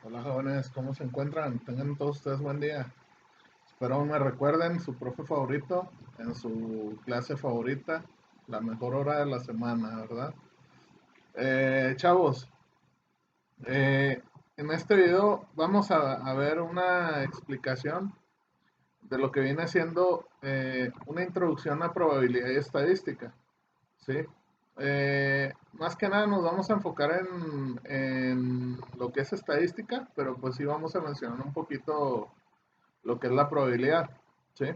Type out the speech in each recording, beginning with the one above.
Hola jóvenes, ¿cómo se encuentran? Tengan todos ustedes buen día. Espero me recuerden su profe favorito en su clase favorita, la mejor hora de la semana, ¿verdad? Chavos, eh, en este video vamos a ver una explicación de lo que viene siendo una introducción a probabilidad y estadística, ¿sí? Más que nada nos vamos a enfocar en lo que es estadística, pero pues sí vamos a mencionar un poquito lo que es la probabilidad, ¿sí?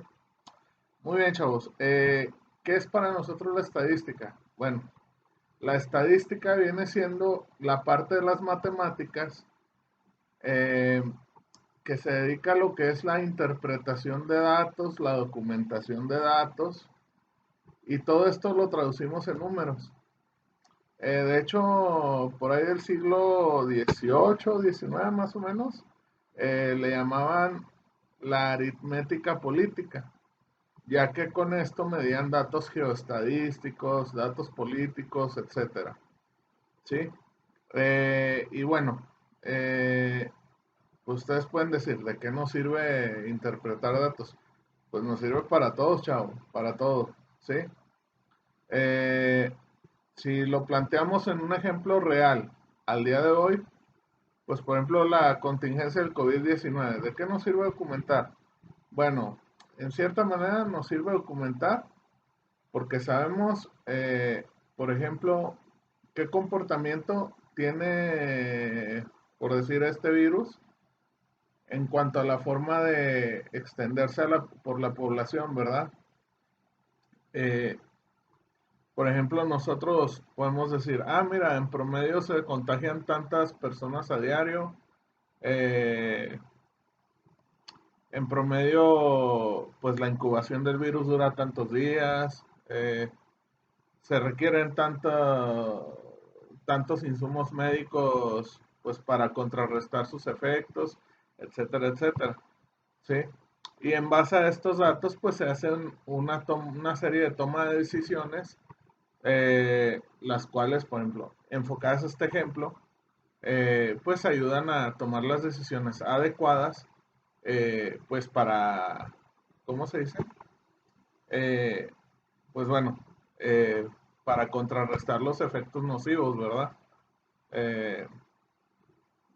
Muy bien, chavos. ¿Qué es para nosotros la estadística? Bueno, la estadística viene siendo la parte de las matemáticas eh, que se dedica a lo que es la interpretación de datos, la documentación de datos, y todo esto lo traducimos en números. De hecho, por ahí del siglo XVIII, XIX más o menos, le llamaban la aritmética política, ya que con esto medían datos geoestadísticos, datos políticos, etcétera. ¿Sí? Y bueno, eh, ustedes pueden decir, ¿de qué nos sirve interpretar datos? Pues nos sirve para todos, chavo, para todo, ¿sí? Eh, si lo planteamos en un ejemplo real, al día de hoy, pues por ejemplo la contingencia del COVID-19, ¿de qué nos sirve documentar? Bueno, en cierta manera nos sirve documentar porque sabemos, por ejemplo, qué comportamiento tiene, por decir, este virus en cuanto a la forma de extenderse por la población, ¿verdad? Eh, por ejemplo, nosotros podemos decir, ah, mira, en promedio se contagian tantas personas a diario, eh, en promedio, pues la incubación del virus dura tantos días, se requieren tantos insumos médicos pues para contrarrestar sus efectos, etcétera, etcétera, ¿sí? Y en base a estos datos pues se hacen una serie de toma de decisiones, las cuales, por ejemplo, enfocadas a este ejemplo, pues ayudan a tomar las decisiones adecuadas, pues para, ¿cómo se dice? Eh, pues bueno, eh, para contrarrestar los efectos nocivos, ¿verdad? Eh,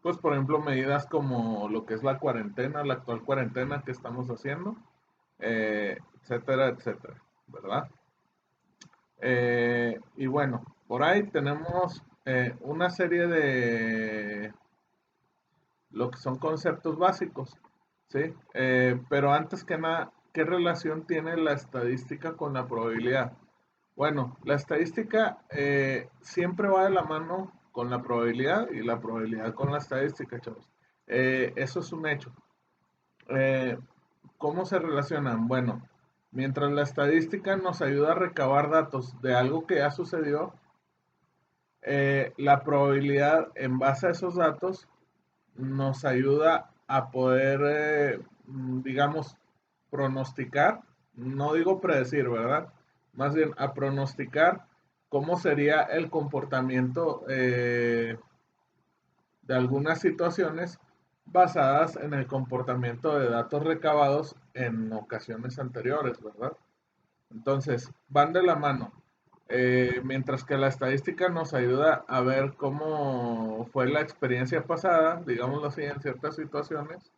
pues por ejemplo, medidas como lo que es la cuarentena, la actual cuarentena que estamos haciendo, etcétera, etcétera, ¿verdad? Y bueno, por ahí tenemos una serie de lo que son conceptos básicos, ¿sí? Pero antes que nada, ¿qué relación tiene la estadística con la probabilidad? Bueno, la estadística siempre va de la mano con la probabilidad y la probabilidad con la estadística, chavos. Eso es un hecho. Eh, ¿Cómo se relacionan? Bueno, mientras la estadística nos ayuda a recabar datos de algo que ya sucedió, la probabilidad en base a esos datos nos ayuda a poder, digamos, pronosticar, no digo predecir, ¿verdad? Más bien a pronosticar cómo sería el comportamiento de algunas situaciones basadas en el comportamiento de datos recabados en ocasiones anteriores, ¿verdad? Entonces, van de la mano. Mientras que la estadística nos ayuda a ver cómo fue la experiencia pasada, digámoslo así, en ciertas situaciones,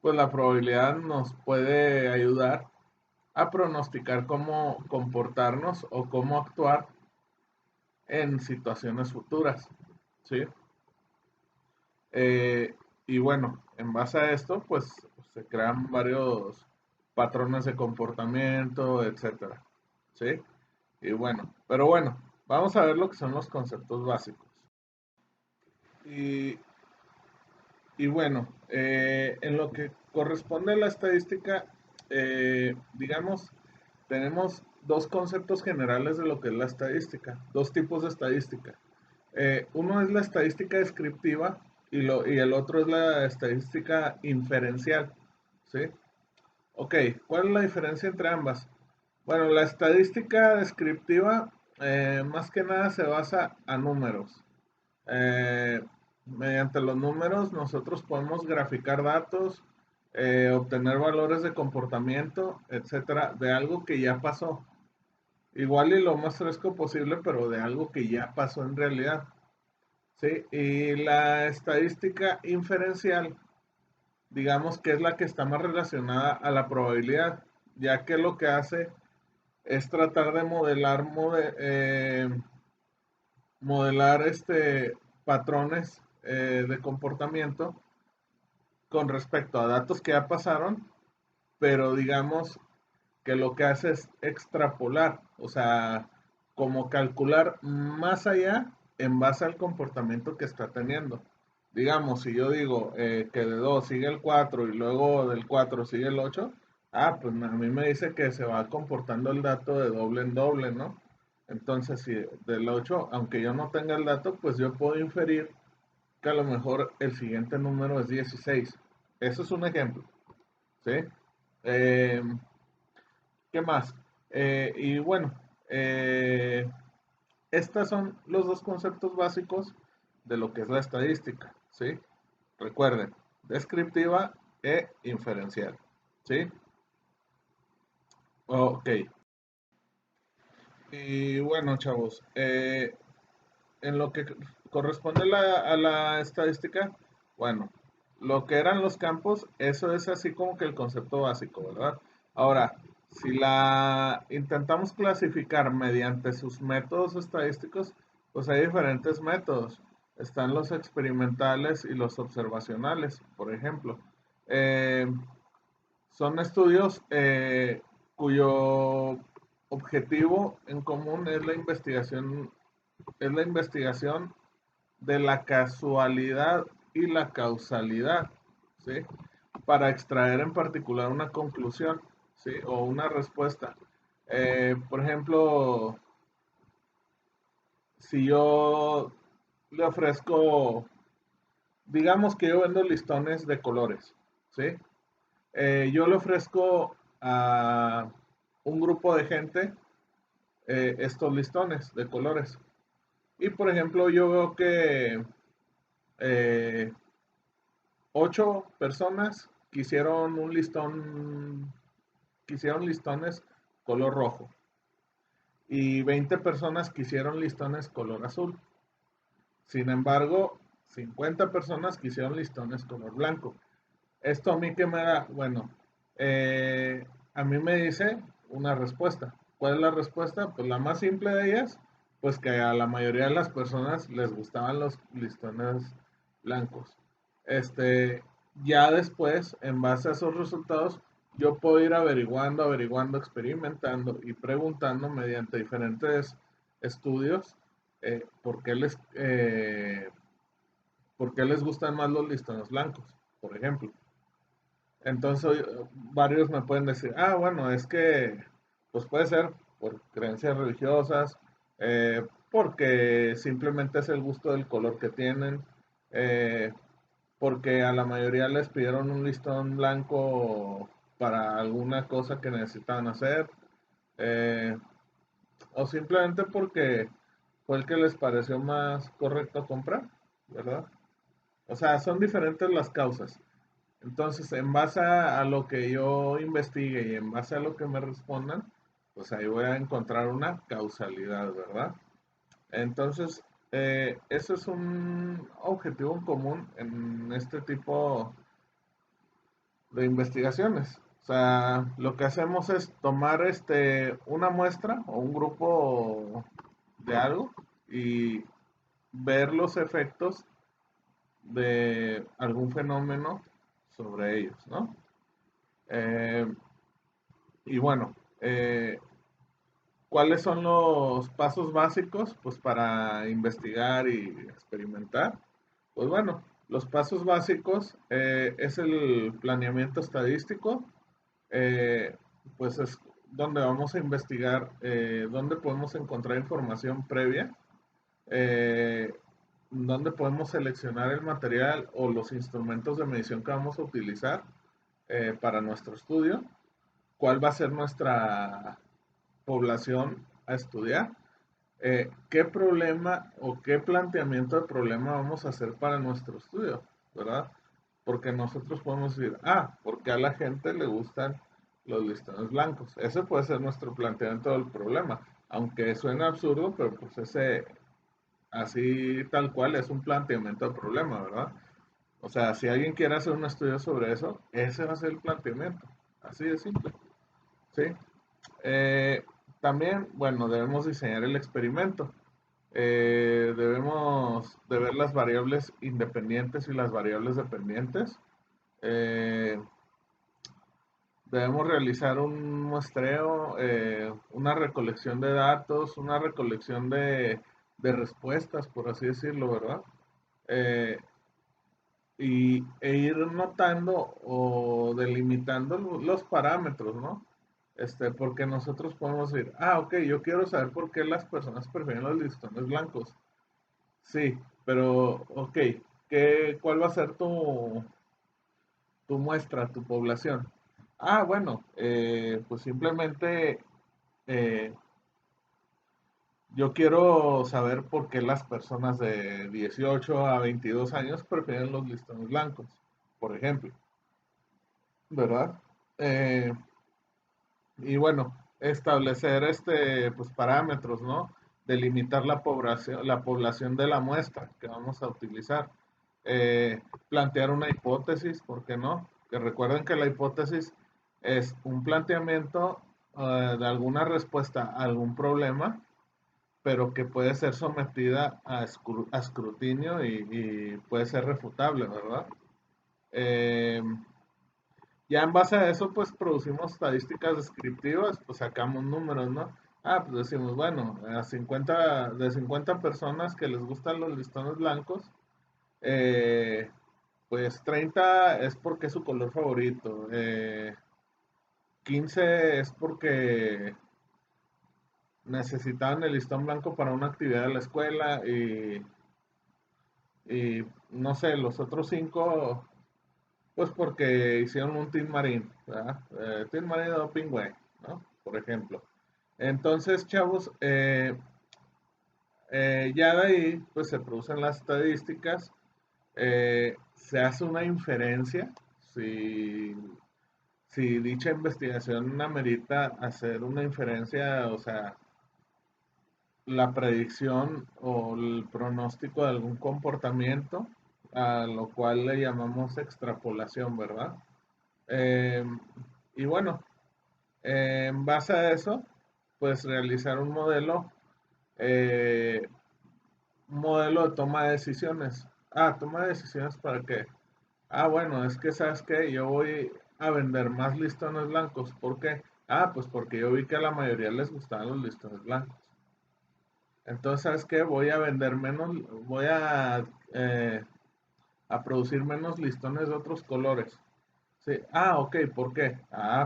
pues la probabilidad nos puede ayudar a pronosticar cómo comportarnos o cómo actuar en situaciones futuras, ¿sí? Eh, y bueno, en base a esto, pues se crean varios patrones de comportamiento, etcétera, ¿sí? Y bueno, pero bueno, vamos a ver lo que son los conceptos básicos. Y, y bueno, en lo que corresponde a la estadística, digamos, tenemos dos conceptos generales de lo que es la estadística, dos tipos de estadística. Uno es la estadística descriptiva y el otro es la estadística inferencial, ¿sí? Ok, ¿cuál es la diferencia entre ambas? Bueno, la estadística descriptiva más que nada se basa a números, eh, mediante los números nosotros podemos graficar datos, obtener valores de comportamiento, etcétera, de algo que ya pasó. Igual y lo más fresco posible, pero de algo que ya pasó en realidad. ¿Sí? Y la estadística inferencial, digamos que es la que está más relacionada a la probabilidad, ya que lo que hace es tratar de modelar patrones de comportamiento con respecto a datos que ya pasaron, pero digamos que lo que hace es extrapolar, o sea, como calcular más allá en base al comportamiento que está teniendo. Digamos, si yo digo que de 2 sigue el 4 y luego del 4 sigue el 8, pues a mí me dice que se va comportando el dato de doble en doble, ¿no? Entonces, si del 8, aunque yo no tenga el dato, pues yo puedo inferir que a lo mejor el siguiente número es 16. Eso es un ejemplo, ¿sí? Eh, ¿Qué más? Y bueno, eh, estos son los dos conceptos básicos de lo que es la estadística, ¿sí? Recuerden, descriptiva e inferencial, ¿sí? Ok. Y bueno, chavos, en lo que corresponde a la estadística, bueno, lo que eran los campos, eso es así como que el concepto básico, ¿verdad? Ahora, si la intentamos clasificar mediante sus métodos estadísticos, pues hay diferentes métodos. Están los experimentales y los observacionales, por ejemplo. Eh, Son estudios cuyo objetivo en común es la investigación de la casualidad y la causalidad, ¿sí? Para extraer en particular una conclusión, ¿sí? O una respuesta. Por ejemplo, si yo le ofrezco, digamos que yo vendo listones de colores, ¿sí? Yo le ofrezco a un grupo de gente estos listones de colores. Y por ejemplo, yo veo que eh, 8 personas quisieron listones color rojo y 20 personas quisieron listones color azul. Sin embargo, 50 personas quisieron listones color blanco. Esto a mí que me da, bueno, a mí me dice una respuesta. ¿Cuál es la respuesta? Pues la más simple de ellas, pues que a la mayoría de las personas les gustaban los listones blancos. Este, ya después, en base a esos resultados, yo puedo ir averiguando, experimentando y preguntando mediante diferentes estudios por por qué les gustan más los listones blancos, por ejemplo. Entonces, varios me pueden decir, bueno, es que, pues puede ser por creencias religiosas, porque simplemente es el gusto del color que tienen, eh, porque a la mayoría les pidieron un listón blanco para alguna cosa que necesitaban hacer, eh, o simplemente porque fue el que les pareció más correcto comprar, ¿verdad? O sea, son diferentes las causas. Entonces, en base a lo que yo investigue y en base a lo que me respondan, pues ahí voy a encontrar una causalidad, ¿verdad? Entonces, ese es un objetivo en común en este tipo de investigaciones. O sea, lo que hacemos es tomar una muestra o un grupo de algo y ver los efectos de algún fenómeno sobre ellos, ¿no? Eh, y bueno, ¿cuáles son los pasos básicos pues, para investigar y experimentar? Pues bueno, los pasos básicos es el planeamiento estadístico, eh, pues es donde vamos a investigar, dónde podemos encontrar información previa, eh, dónde podemos seleccionar el material o los instrumentos de medición que vamos a utilizar para nuestro estudio, cuál va a ser nuestra población a estudiar, ¿qué problema o qué planteamiento de problema vamos a hacer para nuestro estudio? ¿Verdad? Porque nosotros podemos decir, porque a la gente le gustan los listones blancos. Ese puede ser nuestro planteamiento del problema. Aunque suene absurdo, pero pues ese, así tal cual, es un planteamiento de problema, ¿verdad? O sea, si alguien quiere hacer un estudio sobre eso, ese va a ser el planteamiento. Así de simple. ¿Sí? Eh, También, bueno, debemos diseñar el experimento. Debemos de ver las variables independientes y las variables dependientes. Eh, Debemos realizar un muestreo, una recolección de datos, una recolección de respuestas, por así decirlo, ¿verdad? Eh, e ir notando o delimitando los parámetros, ¿no? Porque nosotros podemos decir, ok, yo quiero saber por qué las personas prefieren los listones blancos. Sí, pero, ok, ¿cuál va a ser tu muestra, tu población? Bueno, pues simplemente eh, yo quiero saber por qué las personas de 18 a 22 años prefieren los listones blancos, por ejemplo, ¿verdad? Eh, y bueno, establecer pues parámetros, ¿no? Delimitar la población de la muestra que vamos a utilizar. Plantear una hipótesis, ¿por qué no? Que recuerden que la hipótesis es un planteamiento de alguna respuesta a algún problema, pero que puede ser sometida a escrutinio y puede ser refutable, ¿verdad? Eh, ya en base a eso, pues producimos estadísticas descriptivas, pues sacamos números, ¿no? Pues decimos, bueno, de 50 personas que les gustan los listones blancos, eh, pues 30 es porque es su color favorito, 15 es porque necesitaban el listón blanco para una actividad de la escuela y no sé, los otros 5 pues porque hicieron un Team Marine, ¿verdad? Team Marine Doping Way, ¿no? Por ejemplo. Entonces, chavos, ya de ahí, pues se producen las estadísticas, se hace una inferencia, si, si dicha investigación amerita hacer una inferencia, o sea, la predicción o el pronóstico de algún comportamiento, a lo cual le llamamos extrapolación, ¿verdad? Eh, y bueno, en base a eso, pues realizar eh, un modelo de toma de decisiones. Toma de decisiones para qué. Bueno, es que sabes que yo voy a vender más listones blancos. ¿Por qué? Pues porque yo vi que a la mayoría les gustaban los listones blancos. Entonces, ¿sabes qué? Voy a vender menos, eh, a producir menos listones de otros colores. Sí, ok, ¿por qué?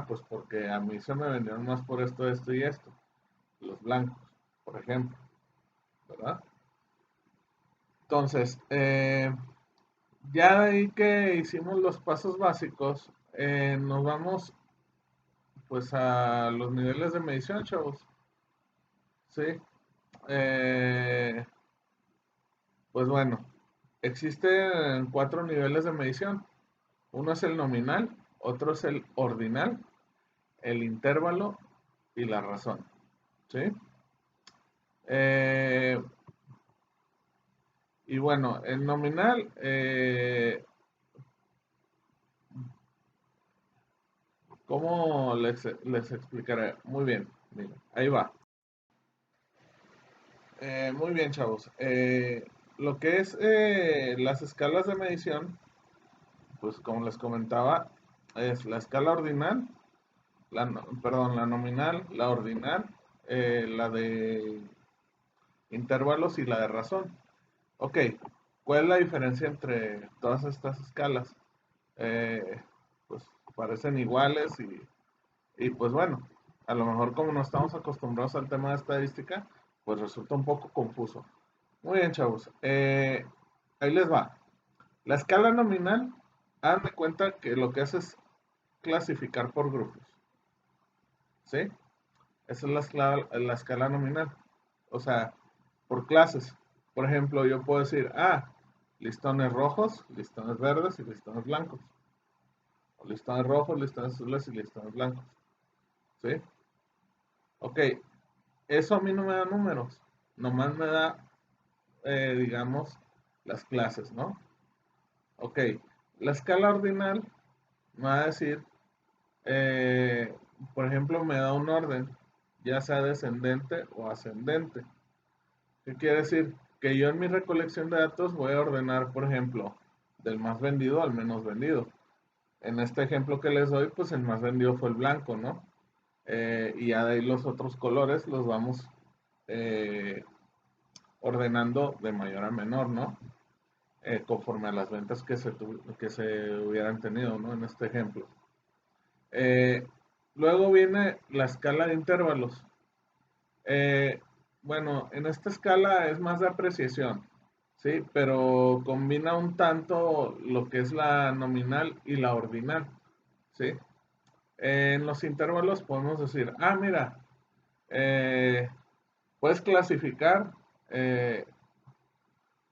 Pues porque a mí se me vendieron más por esto, esto y esto. Los blancos, por ejemplo, ¿verdad? Entonces, ya de ahí que hicimos los pasos básicos, nos vamos pues a los niveles de medición, chavos. Sí. Eh, pues bueno, existen 4 niveles de medición. Uno es el nominal, otro es el ordinal, el intervalo y la razón. ¿Sí? Eh, y bueno, el nominal, ¿cómo les explicaré? Muy bien, miren, ahí va. Muy bien, chavos. Lo que es las escalas de medición, pues como les comentaba, es la escala ordinal, perdón, la nominal, la ordinal, la de intervalos y la de razón. Ok, ¿cuál es la diferencia entre todas estas escalas? Eh, pues parecen iguales y pues bueno, a lo mejor como no estamos acostumbrados al tema de estadística, pues resulta un poco confuso. Muy bien, chavos. Ahí les va. La escala nominal, hagan de cuenta que lo que hace es clasificar por grupos. ¿Sí? Esa es la escala nominal. O sea, por clases. Por ejemplo, yo puedo decir, listones rojos, listones verdes y listones blancos. O listones rojos, listones azules y listones blancos. ¿Sí? Ok, eso a mí no me da números. Nomás me da, digamos, las clases, ¿no? Ok, la escala ordinal me va a decir, eh, por ejemplo, me da un orden, ya sea descendente o ascendente. ¿Qué quiere decir? Que yo en mi recolección de datos voy a ordenar, por ejemplo, del más vendido al menos vendido. En este ejemplo que les doy, pues el más vendido fue el blanco, ¿no? Y ya de ahí los otros colores los vamos eh, ordenando de mayor a menor, ¿no? Conforme a las ventas que se hubieran tenido, ¿no? En este ejemplo. Eh, Luego viene la escala de intervalos. Eh, bueno, en esta escala es más de apreciación, ¿sí? Pero combina un tanto lo que es la nominal y la ordinal, ¿sí? En los intervalos podemos decir, mira, eh, puedes clasificar eh,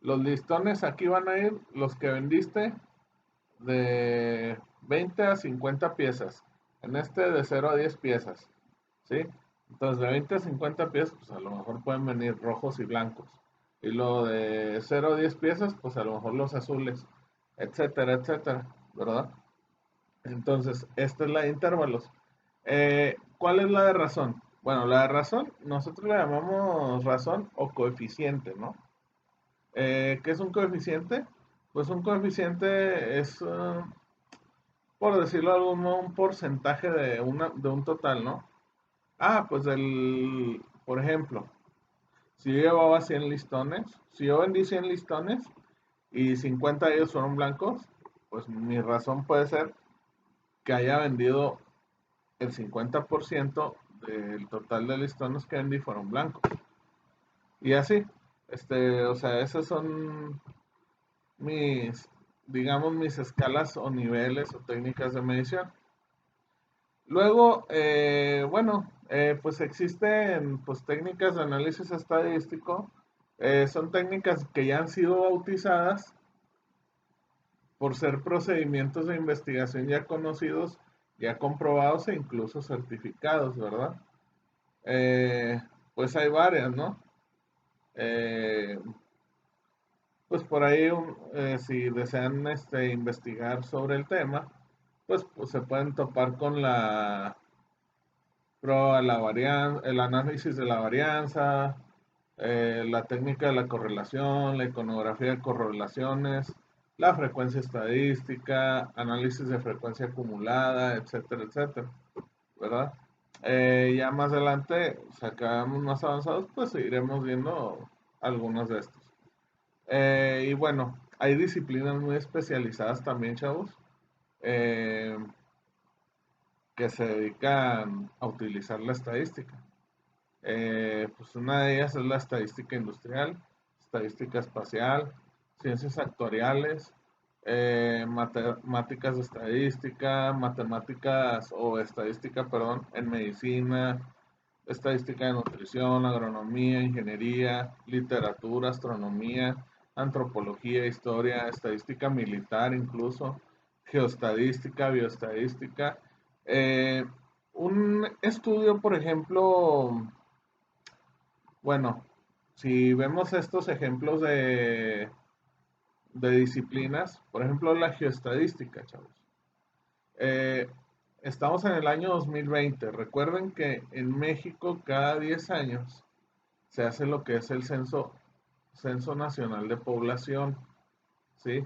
los listones, aquí van a ir los que vendiste de 20 a 50 piezas, en este de 0 a 10 piezas, ¿sí? Entonces de 20 a 50 piezas, pues a lo mejor pueden venir rojos y blancos. Y lo de 0 a 10 piezas, pues a lo mejor los azules, etcétera, etcétera, ¿verdad? Entonces, esta es la de intervalos. ¿Cuál es la de razón? Bueno, la de razón, nosotros le llamamos razón o coeficiente, ¿no? ¿Qué es un coeficiente? Pues un coeficiente es, por decirlo de algún modo, un porcentaje de un total, ¿no? Pues por ejemplo, si yo llevaba 100 listones, si yo vendí 100 listones y 50 de ellos fueron blancos, pues mi razón puede ser que haya vendido el 50% del total de listones que vendí fueron blancos. Y así, o sea, esas son mis, digamos, mis escalas o niveles o técnicas de medición. Luego, bueno, pues existen pues técnicas de análisis estadístico. Son técnicas que ya han sido bautizadas por ser procedimientos de investigación ya conocidos, ya comprobados e incluso certificados, ¿verdad? Eh, pues hay varias, ¿no? Eh, pues por ahí, si desean investigar sobre el tema, pues se pueden topar con el análisis de la varianza, la técnica de la correlación, la iconografía de correlaciones, la frecuencia estadística, análisis de frecuencia acumulada, etcétera, etcétera, ¿verdad? Ya más adelante, si acabamos más avanzados, pues seguiremos viendo algunos de estos. Y bueno, hay disciplinas muy especializadas también, chavos, eh, que se dedican a utilizar la estadística. Pues una de ellas es la estadística industrial, estadística espacial, ciencias actuariales, matemáticas de estadística, matemáticas o estadística, perdón, en medicina, estadística de nutrición, agronomía, ingeniería, literatura, astronomía, antropología, historia, estadística militar incluso, geostadística, bioestadística. Eh, un estudio, por ejemplo, bueno, si vemos estos ejemplos de disciplinas, por ejemplo, la geostadística, chavos. Eh, Estamos en el año 2020. Recuerden que en México cada 10 años se hace lo que es el Censo Nacional de Población, ¿sí?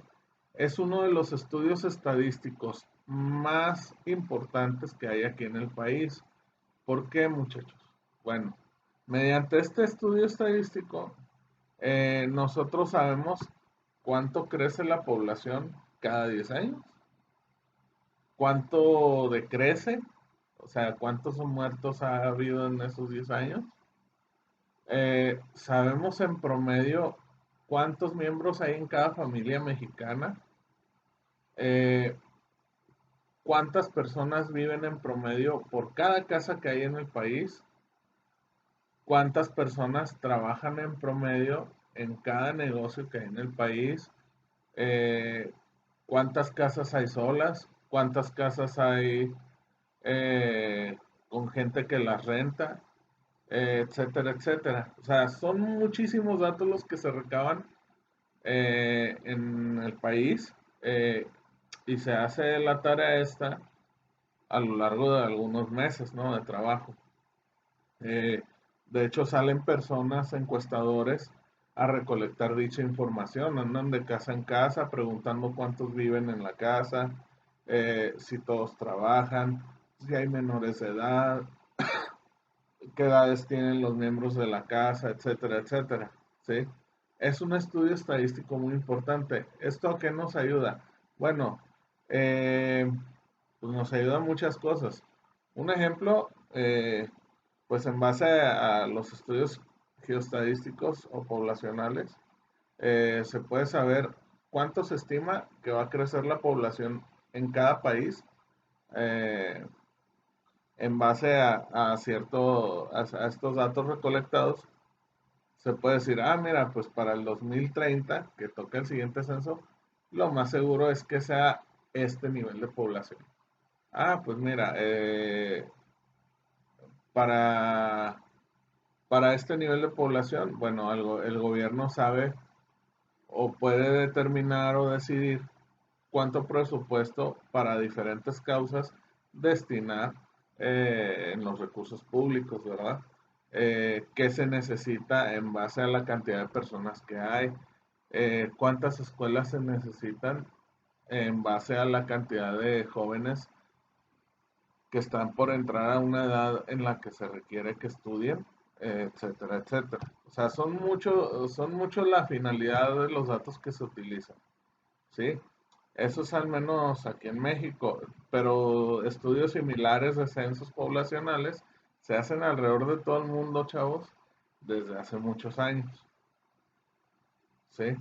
Es uno de los estudios estadísticos más importantes que hay aquí en el país. ¿Por qué, muchachos? Bueno, mediante este estudio estadístico, nosotros sabemos cuánto crece la población cada 10 años, cuánto decrece, o sea, cuántos muertos ha habido en esos 10 años. Sabemos en promedio cuántos miembros hay en cada familia mexicana, eh, cuántas personas viven en promedio por cada casa que hay en el país, cuántas personas trabajan en promedio en cada negocio que hay en el país, eh, cuántas casas hay solas, cuántas casas hay eh, con gente que las renta, etcétera, etcétera. O sea, son muchísimos datos los que se recaban en el país, y se hace la tarea esta a lo largo de algunos meses, ¿no? De trabajo. Eh, de hecho, salen personas encuestadores a recolectar dicha información, andan de casa en casa preguntando cuántos viven en la casa, si todos trabajan, si hay menores de edad, qué edades tienen los miembros de la casa, etcétera, etcétera. ¿Sí? Es un estudio estadístico muy importante. ¿Esto a qué nos ayuda? Bueno, eh, pues nos ayuda a muchas cosas. Un ejemplo, pues en base a los estudios geoestadísticos o poblacionales, se puede saber cuánto se estima que va a crecer la población en cada país, eh, en base a estos datos recolectados. Se puede decir, ah, mira, pues para el 2030, que toca el siguiente censo, lo más seguro es que sea este nivel de población. Ah, pues mira, para, para este nivel de población, bueno, el gobierno sabe o puede determinar o decidir cuánto presupuesto para diferentes causas destinar en los recursos públicos, ¿verdad? ¿Qué se necesita en base a la cantidad de personas que hay? ¿Cuántas escuelas se necesitan en base a la cantidad de jóvenes que están por entrar a una edad en la que se requiere que estudien, etcétera, etcétera? O sea, son mucho la finalidad de los datos que se utilizan, ¿sí? Eso es al menos aquí en México, pero estudios similares de censos poblacionales se hacen alrededor de todo el mundo, chavos, desde hace muchos años, ¿sí?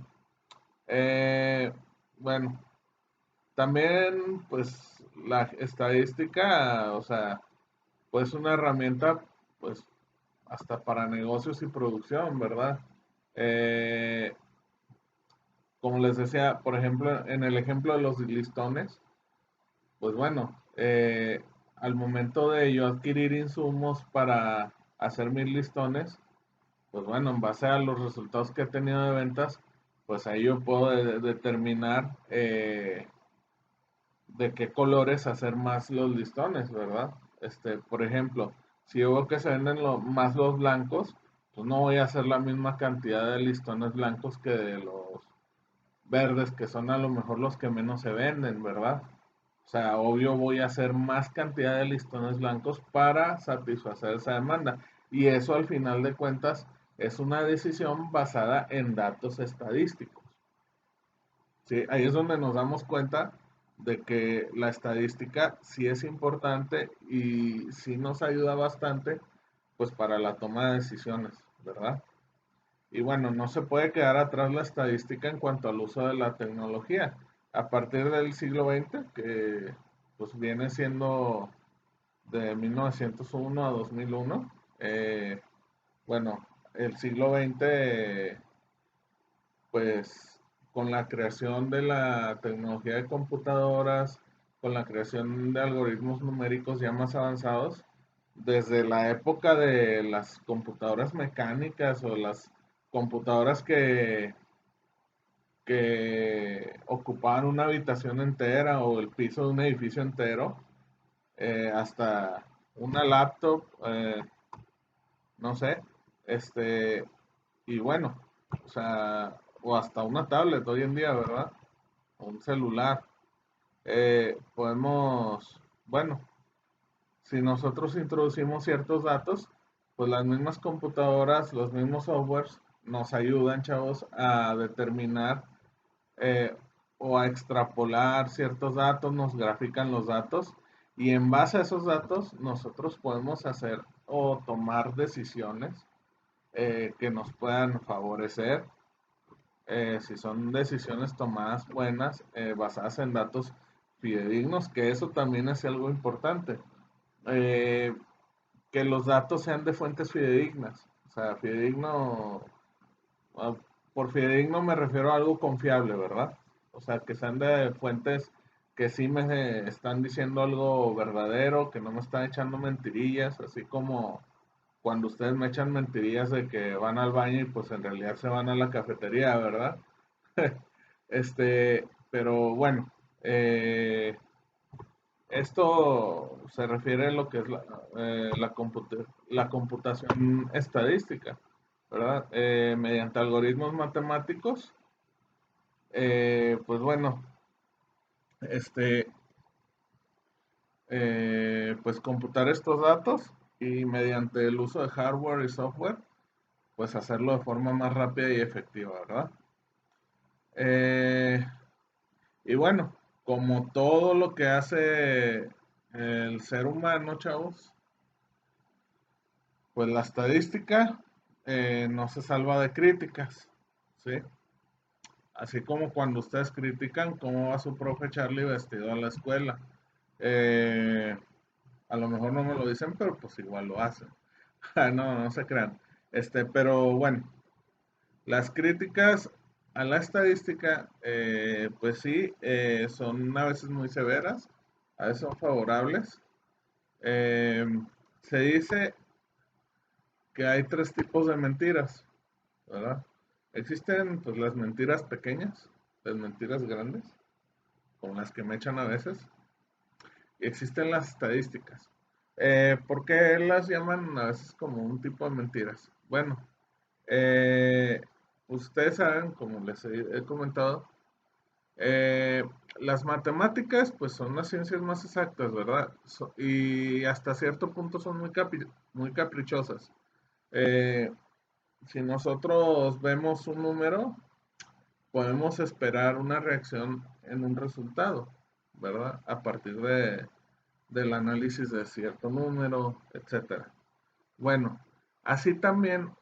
Eh, bueno, también, pues, la estadística, o sea, pues una herramienta, pues, hasta para negocios y producción, ¿verdad? Eh, Como les decía, por ejemplo, en el ejemplo de los listones, pues bueno, al momento de yo adquirir insumos para hacer mis listones, pues bueno, en base a los resultados que he tenido de ventas, pues ahí yo puedo determinar de qué colores hacer más los listones, ¿verdad? Por ejemplo, si yo veo que se venden más los blancos, pues no voy a hacer la misma cantidad de listones blancos que de los verdes, que son a lo mejor los que menos se venden, ¿verdad? O sea, obvio voy a hacer más cantidad de listones blancos para satisfacer esa demanda. Y eso al final de cuentas es una decisión basada en datos estadísticos. ¿Sí? Ahí es donde nos damos cuenta de que la estadística sí es importante y sí nos ayuda bastante pues para la toma de decisiones, ¿verdad? Y bueno, no se puede quedar atrás la estadística en cuanto al uso de la tecnología. A partir del siglo XX, que pues viene siendo de 1901 a 2001, bueno, el siglo XX, pues con la creación de la tecnología de computadoras, con la creación de algoritmos numéricos ya más avanzados, desde la época de las computadoras mecánicas o las computadoras que ocupaban una habitación entera o el piso de un edificio entero, hasta una laptop, no sé, este, y bueno, o sea, o hasta una tablet hoy en día, ¿verdad? O un celular. Podemos, bueno, si nosotros introducimos ciertos datos, pues las mismas computadoras, los mismos softwares nos ayudan, chavos, a determinar eh, o a extrapolar ciertos datos, nos grafican los datos y en base a esos datos nosotros podemos hacer o tomar decisiones que nos puedan favorecer, si son decisiones tomadas buenas, basadas en datos fidedignos, que eso también es algo importante. Eh, que los datos sean de fuentes fidedignas. sea, fidedigno, ah, por fidedigno me refiero a algo confiable, ¿verdad? O sea, que sean de fuentes que sí me están diciendo algo verdadero, que no me están echando mentirillas, así como cuando ustedes me echan mentirillas de que van al baño y pues en realidad se van a la cafetería, ¿verdad? Pero bueno, esto se refiere a lo que es la computación estadística, ¿verdad? Mediante algoritmos matemáticos, pues bueno, este, pues computar estos datos y mediante el uso de hardware y software, pues hacerlo de forma más rápida y efectiva, ¿verdad? Eh, y bueno, como todo lo que hace el ser humano, chavos, pues la estadística no se salva de críticas, ¿sí? Así como cuando ustedes critican cómo va su profe Charlie vestido a la escuela. Eh, a lo mejor no me lo dicen, pero pues igual lo hacen. No, no se crean. Pero bueno, las críticas a la estadística, pues sí, son a veces muy severas, a veces son favorables. Eh, Se dice que hay tres tipos de mentiras, ¿verdad? Existen pues las mentiras pequeñas, las mentiras grandes, como las que me echan a veces, y existen las estadísticas. ¿Por qué las llaman a veces como un tipo de mentiras? Bueno, eh, ustedes saben, como les he comentado, eh, las matemáticas pues son las ciencias más exactas, ¿verdad? Y hasta cierto punto son muy caprichosas. Eh, si nosotros vemos un número, podemos esperar una reacción en un resultado, ¿verdad? A partir del análisis de cierto número, etcétera. Bueno, así también,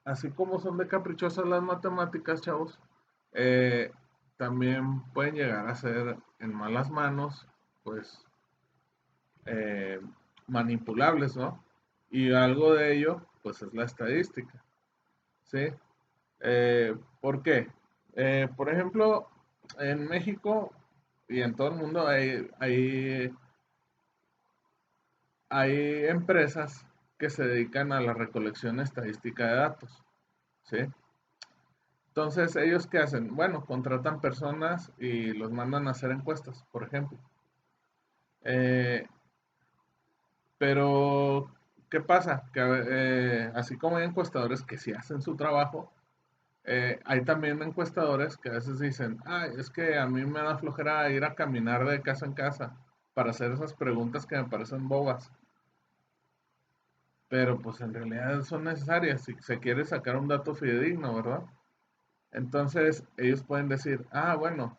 así como son de caprichosas las matemáticas, chavos, eh, también pueden llegar a ser en malas manos, pues, eh, manipulables, ¿no? Y algo de ello, pues, es la estadística, ¿sí? ¿Por qué? Por ejemplo, en México y en todo el mundo hay empresas que se dedican a la recolección estadística de datos, ¿sí? Entonces, ¿ellos qué hacen? Bueno, contratan personas y los mandan a hacer encuestas, por ejemplo. Eh, pero, ¿qué pasa? Que así como hay encuestadores que sí hacen su trabajo, hay también encuestadores que a veces dicen, ah, es que a mí me da flojera ir a caminar de casa en casa para hacer esas preguntas que me parecen bobas, pero pues en realidad son necesarias si se quiere sacar un dato fidedigno, ¿verdad? Entonces ellos pueden decir, ah, bueno,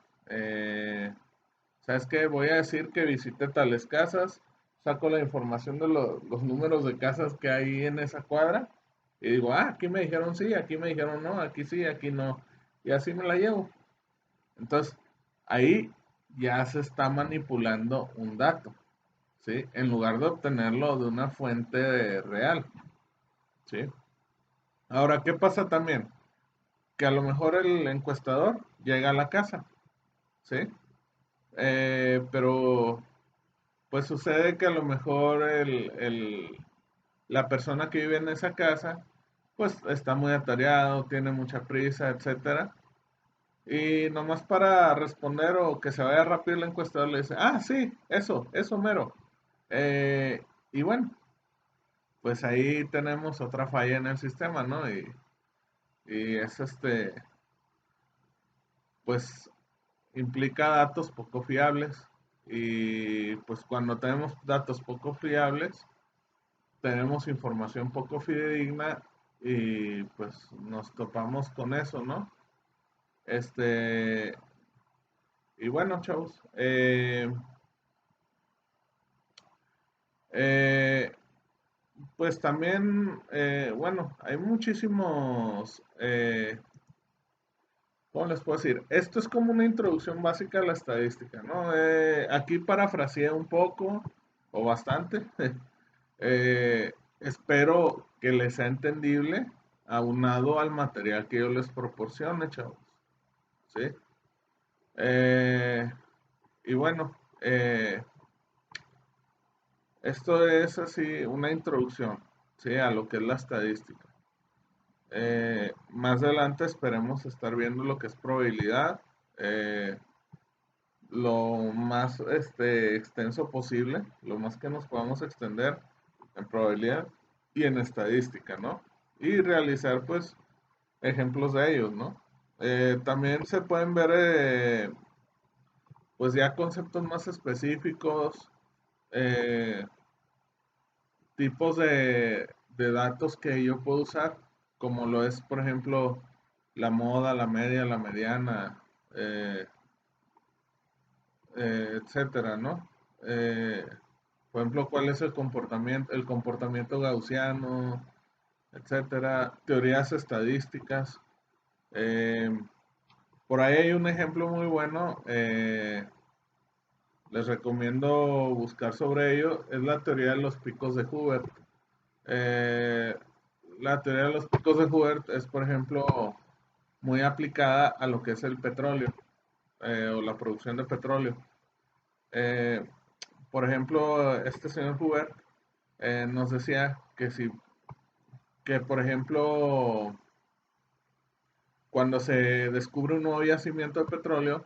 ¿sabes qué? Voy a decir que visité tales casas, saco la información de los números de casas que hay en esa cuadra y digo, ah, aquí me dijeron sí, aquí me dijeron no, aquí sí, aquí no, y así me la llevo. Entonces, ahí ya se está manipulando un dato, ¿sí? En lugar de obtenerlo de una fuente real, ¿sí? Ahora, ¿qué pasa también? Que a lo mejor el encuestador llega a la casa, ¿sí? Pero pues sucede que a lo mejor la persona que vive en esa casa, pues está muy atareado, tiene mucha prisa, etcétera. Y nomás para responder o que se vaya rápido el encuestador le dice, ah, sí, eso mero. Y bueno, pues ahí tenemos otra falla en el sistema, ¿no? Y es pues implica datos poco fiables. Y pues cuando tenemos datos poco fiables, tenemos información poco fidedigna y pues nos topamos con eso, ¿no? Este, y bueno, chavos, eh, pues también, bueno, hay muchísimos, ¿cómo les puedo decir? Esto es como una introducción básica a la estadística, ¿no? Aquí parafraseé un poco, o bastante, Espero que les sea entendible aunado al material que yo les proporcione, chavos. ¿Sí? Eh, y bueno, esto es así una introducción, ¿sí? A lo que es la estadística. Más adelante esperemos estar viendo lo que es probabilidad, eh, lo más extenso posible, lo más que nos podamos extender en probabilidad y en estadística, ¿no? Y realizar pues ejemplos de ellos, ¿no? También se pueden ver pues ya conceptos más específicos, eh, tipos de datos que yo puedo usar, como lo es, por ejemplo, la moda, la media, la mediana, eh, etcétera, ¿no? Eh, por ejemplo, cuál es el comportamiento gaussiano, etcétera, teorías estadísticas. Eh, por ahí hay un ejemplo muy bueno, les recomiendo buscar sobre ello, es la teoría de los picos de Hubert. Eh, la teoría de los picos de Hubert es, por ejemplo, muy aplicada a lo que es el petróleo o la producción de petróleo. Eh, por ejemplo, este señor Hubert nos decía que si, que por ejemplo, cuando se descubre un nuevo yacimiento de petróleo,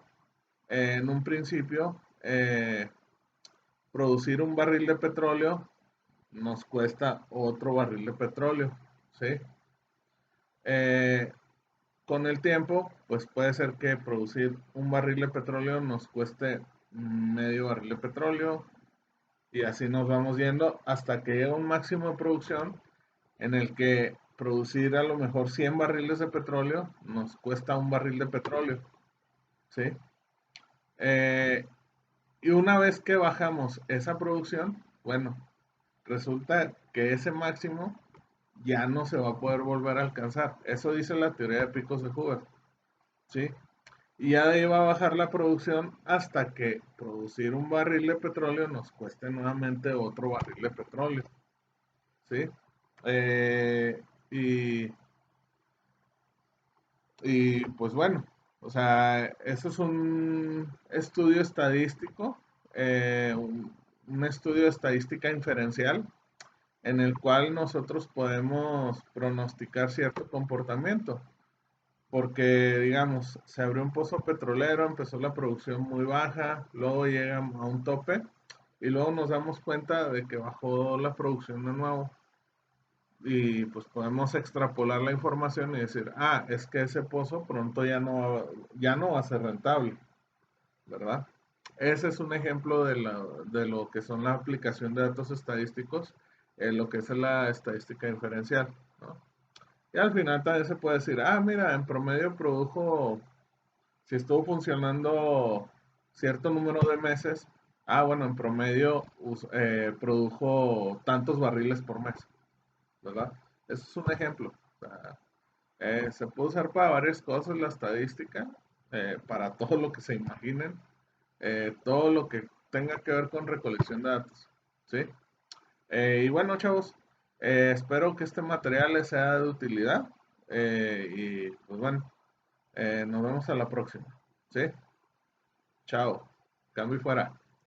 en un principio, producir un barril de petróleo nos cuesta otro barril de petróleo, ¿sí? Eh, con el tiempo, pues puede ser que producir un barril de petróleo nos cueste medio barril de petróleo y así nos vamos yendo hasta que llega un máximo de producción en el que producir a lo mejor 100 barriles de petróleo nos cuesta un barril de petróleo, ¿sí? Eh, y una vez que bajamos esa producción, bueno, resulta que ese máximo ya no se va a poder volver a alcanzar. Eso dice la teoría de picos de Hoover, ¿sí? Y ya de ahí va a bajar la producción hasta que producir un barril de petróleo nos cueste nuevamente otro barril de petróleo, ¿sí? Eh, y, y pues bueno, o sea, eso es un estudio estadístico, un estudio de estadística inferencial en el cual nosotros podemos pronosticar cierto comportamiento. Porque, digamos, se abrió un pozo petrolero, empezó la producción muy baja, luego llega a un tope y luego nos damos cuenta de que bajó la producción de nuevo. Y pues podemos extrapolar la información y decir, ah, es que ese pozo pronto ya no va a ser rentable, ¿verdad? Ese es un ejemplo de lo que son la aplicación de datos estadísticos en lo que es la estadística inferencial, ¿no? Y al final también se puede decir, ah, mira, en promedio produjo, si estuvo funcionando cierto número de meses, ah, bueno, en promedio produjo tantos barriles por mes, ¿verdad? Eso es un ejemplo. O sea, se puede usar para varias cosas la estadística, para todo lo que se imaginen, todo lo que tenga que ver con recolección de datos, ¿sí? Y bueno, chavos, espero que este material les sea de utilidad y pues bueno, nos vemos a la próxima, ¿sí? Chao, cambio y fuera.